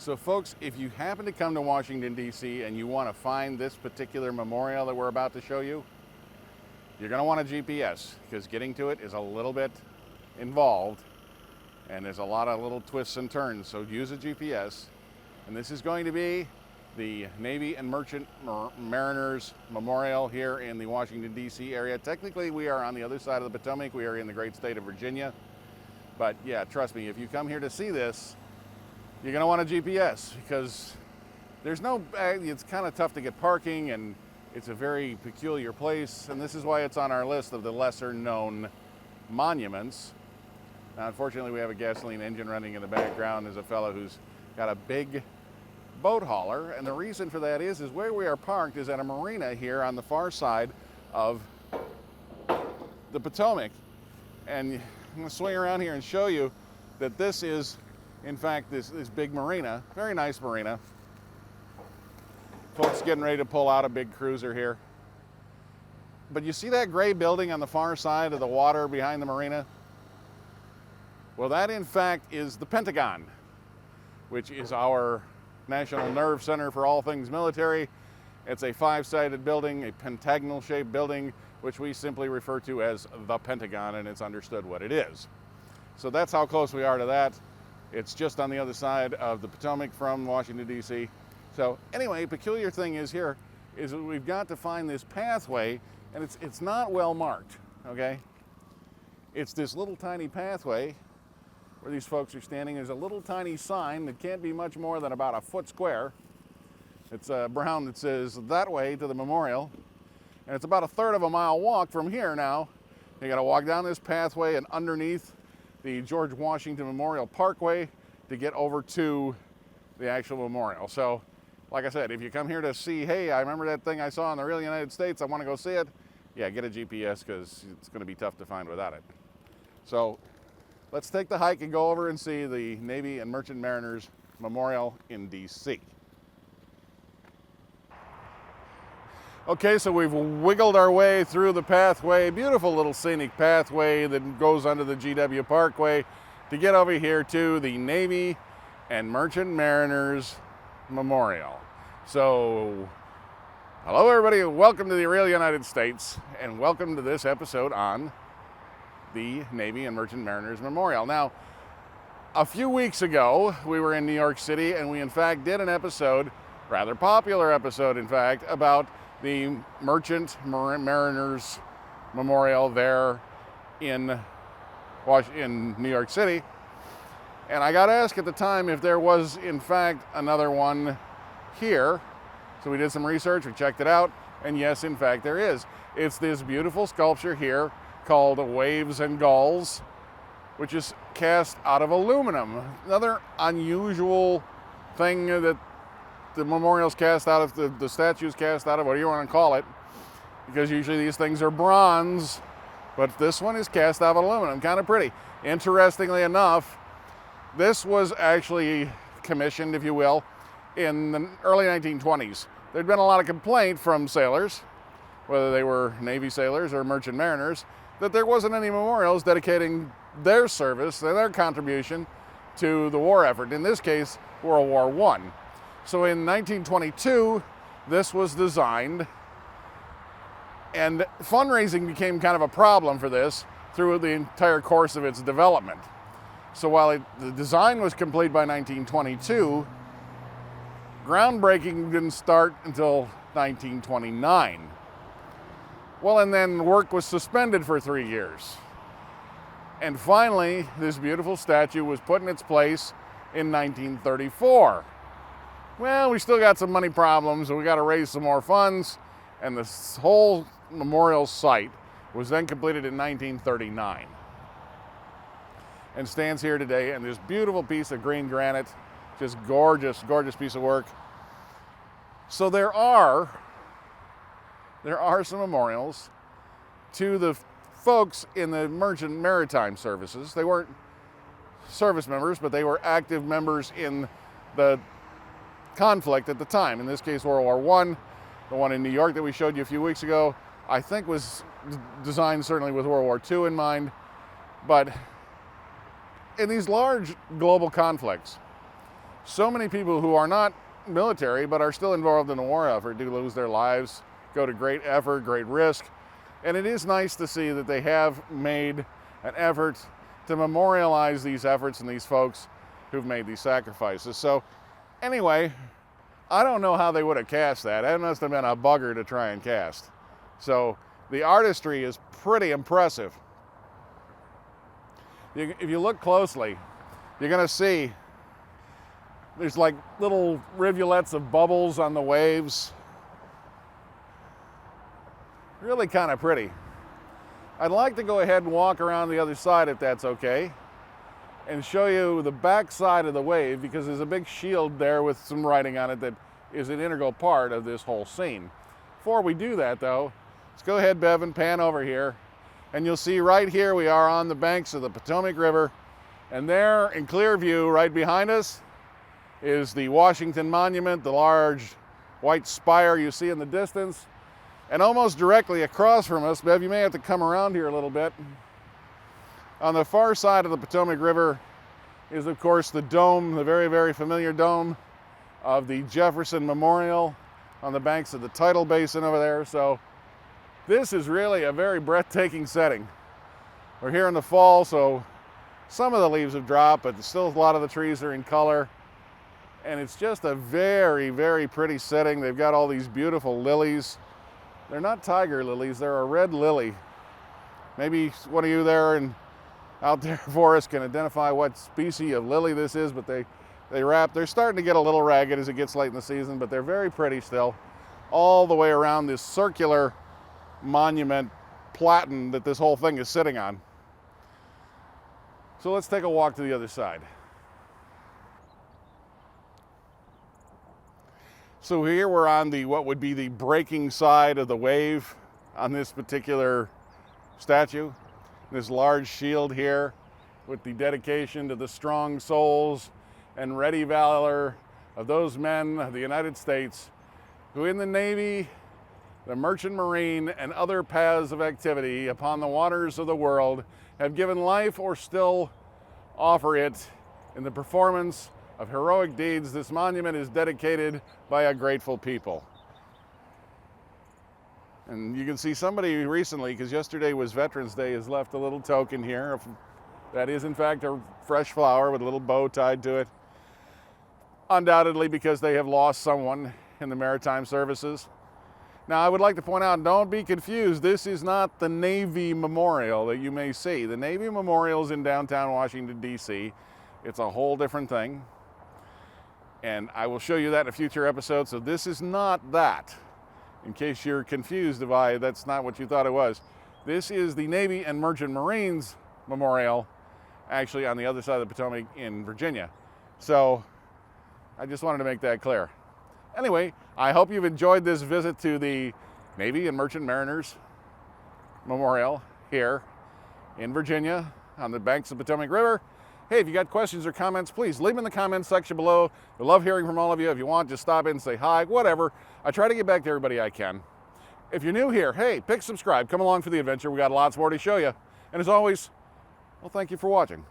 So folks, if you happen to come to Washington, D.C. and you want to find this particular memorial that we're about to show you, you're going to want a GPS because getting to it is a little bit involved and there's a lot of little twists and turns. So use a GPS. And this is going to be the Navy and Merchant Mariners Memorial here in the Washington, D.C. area. Technically, we are on the other side of the Potomac. We are in the great state of Virginia. But yeah, trust me, if you come here to see this, you're going to want a GPS because there's no, it's kind of tough to get parking and it's a very peculiar place. And this is why it's on our list of the lesser known monuments. Now, unfortunately, we have a gasoline engine running in the background. There's a fellow who's got a big boat hauler. And the reason for that is where we are parked is at a marina here on the far side of the Potomac. And I'm going to swing around here and show you that this is, in fact, this big marina, very nice marina. Folks getting ready to pull out a big cruiser here. But you see that gray building on the far side of the water behind the marina? Well, that in fact is the Pentagon, which is our national nerve center for all things military. It's a five-sided building, a pentagonal-shaped building, which we simply refer to as the Pentagon, and it's understood what it is. So that's how close we are to that. It's just on the other side of the Potomac from Washington, D.C. So anyway, peculiar thing is here is that we've got to find this pathway, and it's not well marked, okay? It's this little tiny pathway where these folks are standing. There's a little tiny sign that can't be much more than about a foot square. It's brown that says that way to the memorial. And it's about a third of a mile walk from here now. You gotta walk down this pathway and underneath the George Washington Memorial Parkway to get over to the actual memorial. So, like I said, if you come here to see, hey, I remember that thing I saw in the real United States, I wanna go see it, yeah, get a GPS because it's gonna be tough to find without it. So, let's take the hike and go over and see the Navy and Merchant Mariners Memorial in D.C. Okay, so we've wiggled our way through the pathway, beautiful little scenic pathway that goes under the GW Parkway to get over here to the Navy and Merchant Mariners Memorial. So, hello everybody, welcome to the real United States, and welcome to this episode on the Navy and Merchant Mariners Memorial. Now, a few weeks ago, we were in New York City, and we in fact did an episode, rather popular episode in fact, about the Merchant Mariners Memorial there in New York City. And I got asked at the time if there was in fact another one here. So we did some research, we checked it out, and yes, in fact there is. It's this beautiful sculpture here called Waves and Gulls, which is cast out of aluminum. Another unusual thing that the memorial's cast out of, the statue's cast out of, whatever you want to call it, because usually these things are bronze, but this one is cast out of aluminum, kind of pretty. Interestingly enough, this was actually commissioned, if you will, in the early 1920s. There'd been a lot of complaint from sailors, whether they were Navy sailors or merchant mariners, that there wasn't any memorials dedicating their service and their contribution to the war effort, in this case, World War I. So in 1922, this was designed, and fundraising became kind of a problem for this through the entire course of its development. So while the design was complete by 1922, groundbreaking didn't start until 1929. Well, and then work was suspended for 3 years. And finally, this beautiful statue was put in its place in 1934. Well, we still got some money problems, so we got to raise some more funds, and this whole memorial site was then completed in 1939 and stands here today in this beautiful piece of green granite, just gorgeous, gorgeous piece of work. So there are some memorials to the folks in the Merchant Maritime Services. They weren't service members, but they were active members in the conflict at the time. In this case, World War I. The one in New York that we showed you a few weeks ago, I think was designed certainly with World War II in mind. But in these large global conflicts, so many people who are not military but are still involved in the war effort do lose their lives, go to great effort, great risk. And it is nice to see that they have made an effort to memorialize these efforts and these folks who've made these sacrifices. So anyway, I don't know how they would have cast that. That must have been a bugger to try and cast. So the artistry is pretty impressive. If you look closely, you're going to see there's like little rivulets of bubbles on the waves. Really kind of pretty. I'd like to go ahead and walk around the other side if that's okay, and show you the back side of the wave, because there's a big shield there with some writing on it that is an integral part of this whole scene. Before we do that though, let's go ahead, Bev, and pan over here, and you'll see right here we are on the banks of the Potomac River, and there in clear view right behind us is the Washington Monument, the large white spire you see in the distance. And almost directly across from us, Bev, you may have to come around here a little bit. On the far side of the Potomac River is, of course, the dome, the very, very familiar dome of the Jefferson Memorial on the banks of the Tidal Basin over there. So this is really a very breathtaking setting. We're here in the fall, so some of the leaves have dropped, but still a lot of the trees are in color. And it's just a very, very pretty setting. They've got all these beautiful lilies. They're not tiger lilies, they're a red lily. Maybe one of you there and out there for us can identify what species of lily this is, but they're starting to get a little ragged as it gets late in the season, but they're very pretty still, all the way around this circular monument platen that this whole thing is sitting on. So let's take a walk to the other side. So here we're on what would be the breaking side of the wave on this particular statue. This large shield here with the dedication to the strong souls and ready valor of those men of the United States who in the Navy, the Merchant Marine, and other paths of activity upon the waters of the world have given life or still offer it in the performance of heroic deeds. This monument is dedicated by a grateful people. And you can see somebody recently, because yesterday was Veterans Day, has left a little token here. That is in fact a fresh flower with a little bow tied to it. Undoubtedly because they have lost someone in the maritime services. Now I would like to point out, don't be confused, this is not the Navy Memorial that you may see. The Navy Memorial is in downtown Washington, D.C. It's a whole different thing. And I will show you that in a future episode. So this is not that, in case you're confused by that's not what you thought it was. This is the Navy and Merchant Marines Memorial, actually on the other side of the Potomac in Virginia. So I just wanted to make that clear. Anyway, I hope you've enjoyed this visit to the Navy and Merchant Mariners Memorial here in Virginia on the banks of the Potomac River. Hey, if you got questions or comments, please leave them in the comments section below. I love hearing from all of you. If you want, just stop in and say hi, whatever. I try to get back to everybody I can. If you're new here, hey, pick subscribe. Come along for the adventure. We got lots more to show you. And as always, well, thank you for watching.